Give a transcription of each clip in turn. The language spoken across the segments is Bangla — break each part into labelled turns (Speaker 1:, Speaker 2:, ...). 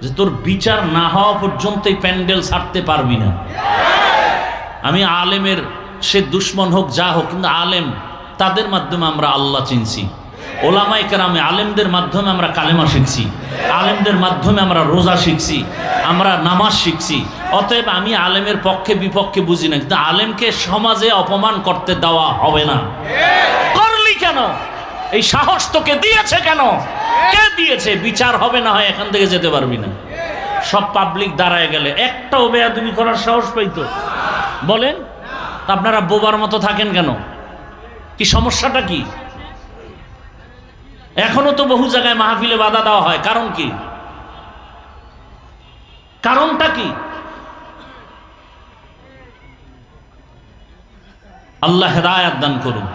Speaker 1: যে তোর বিচার না হওয়া পর্যন্ত এই প্যান্ডেল ছাড়তে পারবি না। আমি আলেমের সে দুশ্মন হোক যা হোক, কিন্তু আলেম তাদের মাধ্যমে আমরা আল্লাহ চিনছি। ওলামায়ে কেরামে আলেমদের মাধ্যমে আমরা কালেমা শিখছি, আলেমদের মাধ্যমে আমরা রোজা শিখছি, আমরা নামাজ শিখছি। অতএব আমি আলেমের পক্ষে বিপক্ষে বুঝি না, কিন্তু আলেমকে সমাজে অপমান করতে দেওয়া হবে না। করলি কেন? এই সাহস তোকে দিয়েছে কেন? কে দিয়েছে? বিচার হবে না হয় এখান থেকে যেতে পারবি না। সব পাবলিক দাঁড়ায় গেলে একটাও বেয়াদবি করার সাহস পাইতো? বলেন। আপনারা বোবার মতো থাকেন কেন? কি সমস্যাটা কি? এখনো তো বহু জায়গায় মাহফিলে বাধা দেওয়া হয়, কারণ কি? কারণটা কি? আল্লাহ হেদায়েত দান করুন,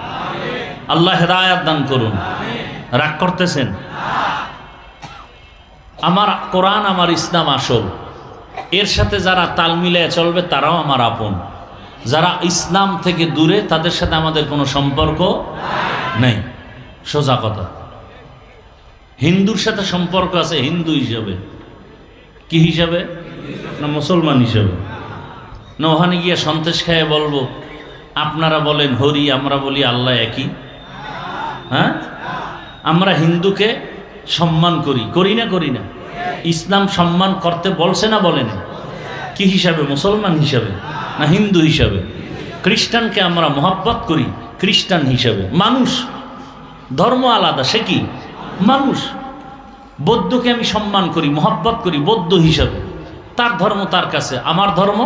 Speaker 1: আল্লাহ হেদায়েত দান করুন। রাগ করতেছেন? আমার কোরআন, আমার ইসলাম আসল, এর সাথে যারা তাল মিলিয়ে চলবে তারাও আমার আপন। যারা ইসলাম থেকে দূরে তাদের সাথে আমাদের কোনো সম্পর্ক নেই। সোজা কথা। হিন্দুর সাথে সম্পর্ক আছে হিন্দু হিসাবে, কি হিসাবে? না মুসলমান হিসাবে। না ওখানে গিয়ে সন্তেষ খায় বলবো আপনারা বলেন হরি, আমরা বলি আল্লাহ একই? হ্যাঁ, আমরা হিন্দুকে সম্মান করি, করি না? করি না? ইসলাম সম্মান করতে বলছে না বলেন? কি হিসাবে? মুসলমান হিসাবে না হিন্দু হিসাবে? খ্রিস্টানকে আমরা মহব্বত করি খ্রিস্টান হিসাবে। মানুষ, ধর্ম আলাদা, সে কি মানুষ। বৌদ্ধকে আমি সম্মান করি, মহব্বত করি বৌদ্ধ হিসাবে, তার ধর্ম তার কাছে, আমার ধর্ম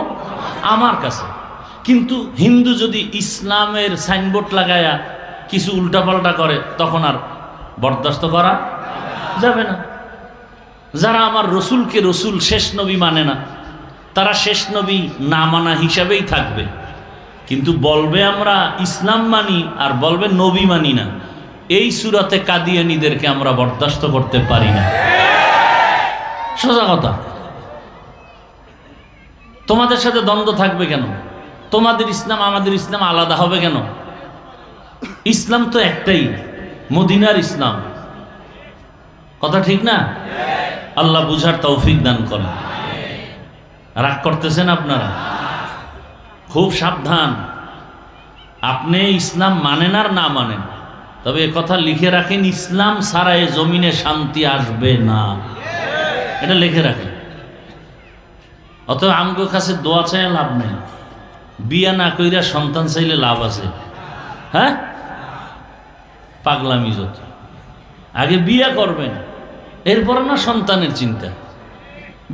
Speaker 1: আমার কাছে। কিন্তু হিন্দু যদি ইসলামের সাইনবোর্ড লাগায়া কিছু উল্টাপাল্টা করে তখন আর বরদাস্ত করা যাবে না। যারা আমার রসুলকে রসুল শেষ নবী মানে না, তারা শেষ নবী না মানা হিসাবেই থাকবে, কিন্তু বলবে আমরা ইসলাম মানি আর বলবে নবী মানি না। এই সূরাতে কাদিয়ানীদেরকে আমরা বরদাস্ত করতে পারি না। সোজা কথা। তোমাদের সাথে দ্বন্দ্ব থাকবে কেন? তোমাদের ইসলাম আমাদের ইসলাম আলাদা হবে কেন? ইসলাম তো একটাই, মদিনার ইসলাম। কথা ঠিক না? আল্লাহ বুঝার তৌফিক দান করেন। রাগ করতেছেন আপনারা? খুব সাবধান। আপনি ইসলাম মানেন আর না মানেন, তবে কথা লিখে রাখেন, ইসলাম ছাড়া এ জমিনে শান্তি আসবে না, এটা লিখে রাখেন। অতএব আমগো কাছে দোয়া চাই লাভ নেই, বিয়া না কইরা সন্তান চাইলে লাভ আছে? হ্যাঁ, পাগলামি যত। আগে বিয়া করবেন, এরপর না সন্তানের চিন্তা।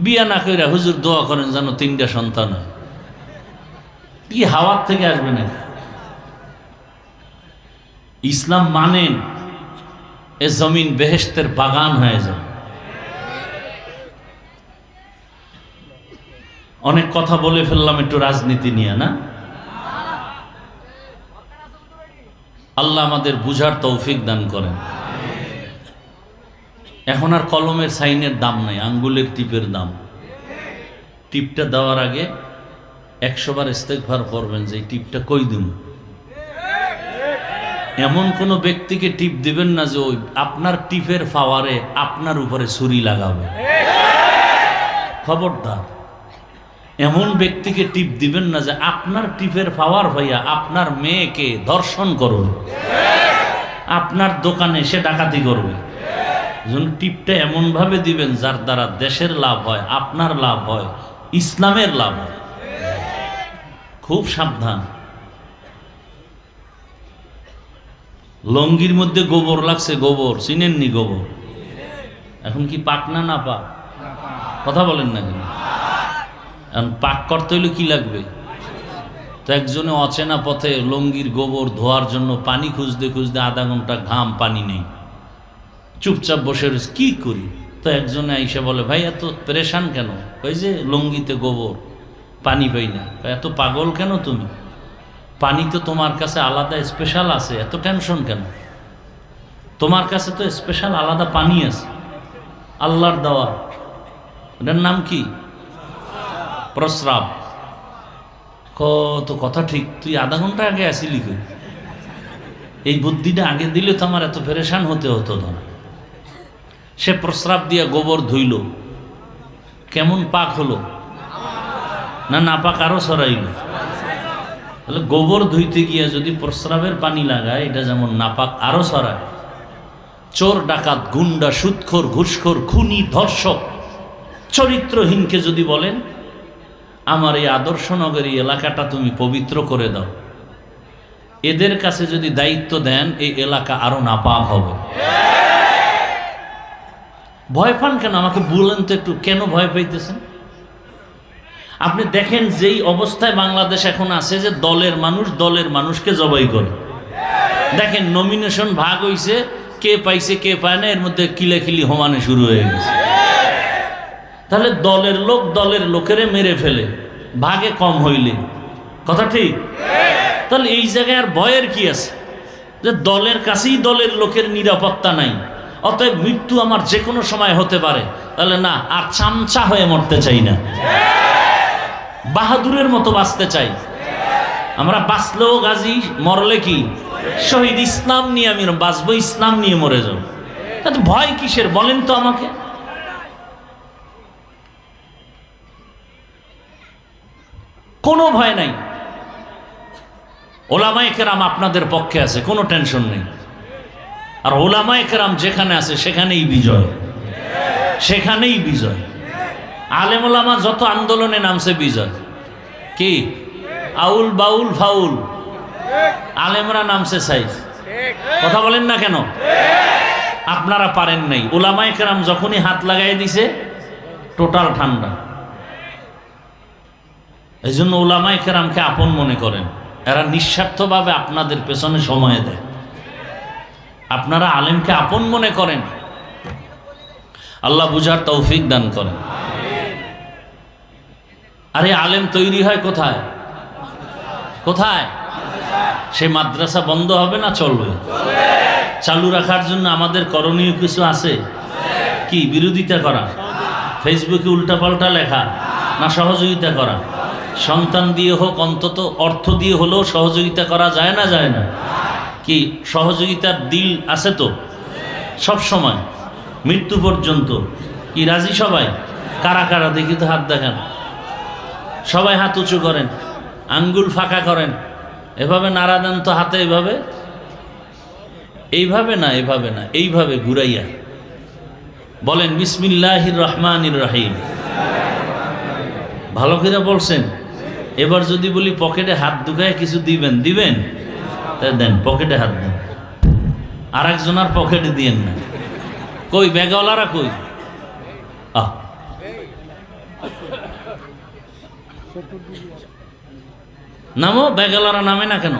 Speaker 1: বিয়া না কইরা হুজুর দোয়া করেন যেন 3টা সন্তান হয়, কি হাওয়ার থেকে আসবে না? ইসলাম মানেন, এ জমিন বেহেশতের বাগান হয়ে যায়। অনেক কথা বলে ফেললাম একটু রাজনীতি নিয়ে, না? আল্লাহ আমাদের বুঝার তৌফিক দান করেন। এখন আর কলমের সাইনের দাম নাই, আঙ্গুলের টিপের দাম। টিপটা দেওয়ার আগে 100 বার ইস্তেগফার করবেন যে এই টিপটা কই দিন। এমন কোন ব্যক্তিকে টিপ দিবেন না যে ওই আপনার টিপের পাওয়ারে আপনার উপরে ছুরি লাগাবে, খবরদার। এমন ব্যক্তিকে টিপ দিবেন না যে আপনার টিপের পাওয়ার হইয়া আপনার মেয়েকে ধর্ষণ করবে, আপনার দোকানে এসে ডাকাতি করবে। টিপটা এমন ভাবে দিবেন যার দ্বারা দেশের লাভ হয়, আপনার লাভ হয়, ইসলামের লাভ হয়। খুব সাবধান। লঙ্গির মধ্যে গোবর লাগছে, গোবর চিনেননি? গোবর এখন কি পাক না না পাক? কথা বলেন না কেন? এখন পাক করতে হইলে কি লাগবে? তো একজনে অচেনা পথে লঙ্গির গোবর ধোয়ার জন্য পানি খুঁজতে খুঁজতে আধা ঘন্টা, ঘাম পানি নেই, চুপচাপ বসে রয়েছে, কি করি? তো একজনে আইসা বলে, ভাই এত পেরেশান কেন? ওই যে লঙ্গিতে গোবর, পানি পাই না। এত পাগল কেন তুমি? পানি তো তোমার কাছে আলাদা স্পেশাল আছে, এত টেনশন কেন? তোমার কাছে তো স্পেশাল আলাদা পানি আছে, আল্লাহর দেওয়া। এটার নাম কি? প্রস্রাব। কত কথা ঠিক, তুই আধা ঘন্টা আগে আসিলি কই? এই বুদ্ধিটা আগে দিলে তো আমার এত পেরেশান হতে হতো না। সে প্রস্রাব দিয়া গোবর ধুইল, কেমন পাক হলো? না নাপাক আরো ছড়াইল? তাহলে গোবর ধুইতে গিয়ে যদি প্রস্রাবের পানি লাগায়, এটা যেমন নাপাক আরো ছড়ায়। চোর ডাকাত গুন্ডা সুদখোর ঘুষখোর খুনি ধর্ষক চরিত্রহীনকে যদি বলেন আমার এই আদর্শনগরী এলাকাটা তুমি পবিত্র করে দাও, এদের কাছে যদি দায়িত্ব দেন এই এলাকা আরো নাপাক হবে। ভয় পান কেন? আমাকে বলেন তো একটু, কেন ভয় পাইতেছেন? আপনি দেখেন যেই অবস্থায় বাংলাদেশ এখন আছে, যে দলের মানুষ দলের মানুষকে জবাই করে। দেখেন নমিনেশন ভাগ হইছে, কে পাইছে কে পায় না, এর মধ্যে কিলাকিলি হোমানে শুরু হয়ে গেছে। তাহলে দলের লোক দলের লোকেরে মেরে ফেলে ভাগে কম হইলে, কথা ঠিক? তাহলে এই জায়গায় আর ভয়ের কি আছে? যে দলের কাছেই দলের লোকের নিরাপত্তা নাই, অতএব মৃত্যু আমার যে কোনো সময় হতে পারে। তাহলে না, আর চামচা হয়ে মরতে চাই না, বাহাদুরের মতো বাঁচতে চাই। আমরা বাঁচলেও গাজী, মরলে কি শহীদ। ইসলাম নিয়ে আমি বাঁচবো, ইসলাম নিয়ে মরে যাব। তাতে ভয় কিসের বলেন তো আমাকে? কোনো ভয় নাই। ওলামায়ে কেরাম আপনাদের পক্ষে আছে, কোনো টেনশন নেই। আর ওলামায়ে কেরাম যেখানে আছে সেখানেই বিজয়, সেখানেই বিজয়। আলেম ওলামা যত আন্দোলনে নামছে বিজয়। কি আউল বাউল ফাউল, আলেমরা নামছে সাইজ। কথা বলেন না কেন? আপনারা পারেন নাই। ওলামায়ে কেরাম যখনই হাত লাগাই দিছে টোটাল ঠান্ডা। এই জন্য ওলামায়ে কেরামকে আপন মনে করেন। এরা নিঃস্বার্থভাবে আপনাদের পেছনে সময় দেয়। আপনারা আলেমকে আপন মনে করেন, আল্লাহ বুঝার তৌফিক দান করেন। আরে আলেম তৈরি হয় কোথায়? কোথায়? সে মাদ্রাসা বন্ধ হবে না চলবে? চালু রাখার জন্য আমাদের করণীয় কিছু আছে। কি? বিরোধিতা করা, ফেসবুকে উল্টাপাল্টা লেখা, না সহযোগিতা করা? সন্তান দিয়ে হোক, অন্তত অর্থ দিয়ে হলেও সহযোগিতা করা যায় না? যায় না? কি সহযোগিতার দিল আছে তো সব সময়, মৃত্যু পর্যন্ত? কি রাজি সবাই? কারা কারা দেখি তো হাত দেখান। সবাই হাত উঁচু করেন, আঙ্গুল ফাঁকা করেন, এভাবে নাড়া দেন তো হাতে, এভাবে, এইভাবে না, এভাবে না, এইভাবে ঘুরাইয়া বলেন বিসমিল্লাহির রহমানির রহিম। ভালো করে বলছেন। এবার যদি বলি পকেটে হাত ঢুকায় কিছু দিবেন, দিবেন? তাই দেন, পকেটে হাত দেন। আর একজনের পকেটে দিয়েন না। কই ব্যাগওয়ালারা কই? নামো, ব্যাগওয়ালারা নামে না কেন?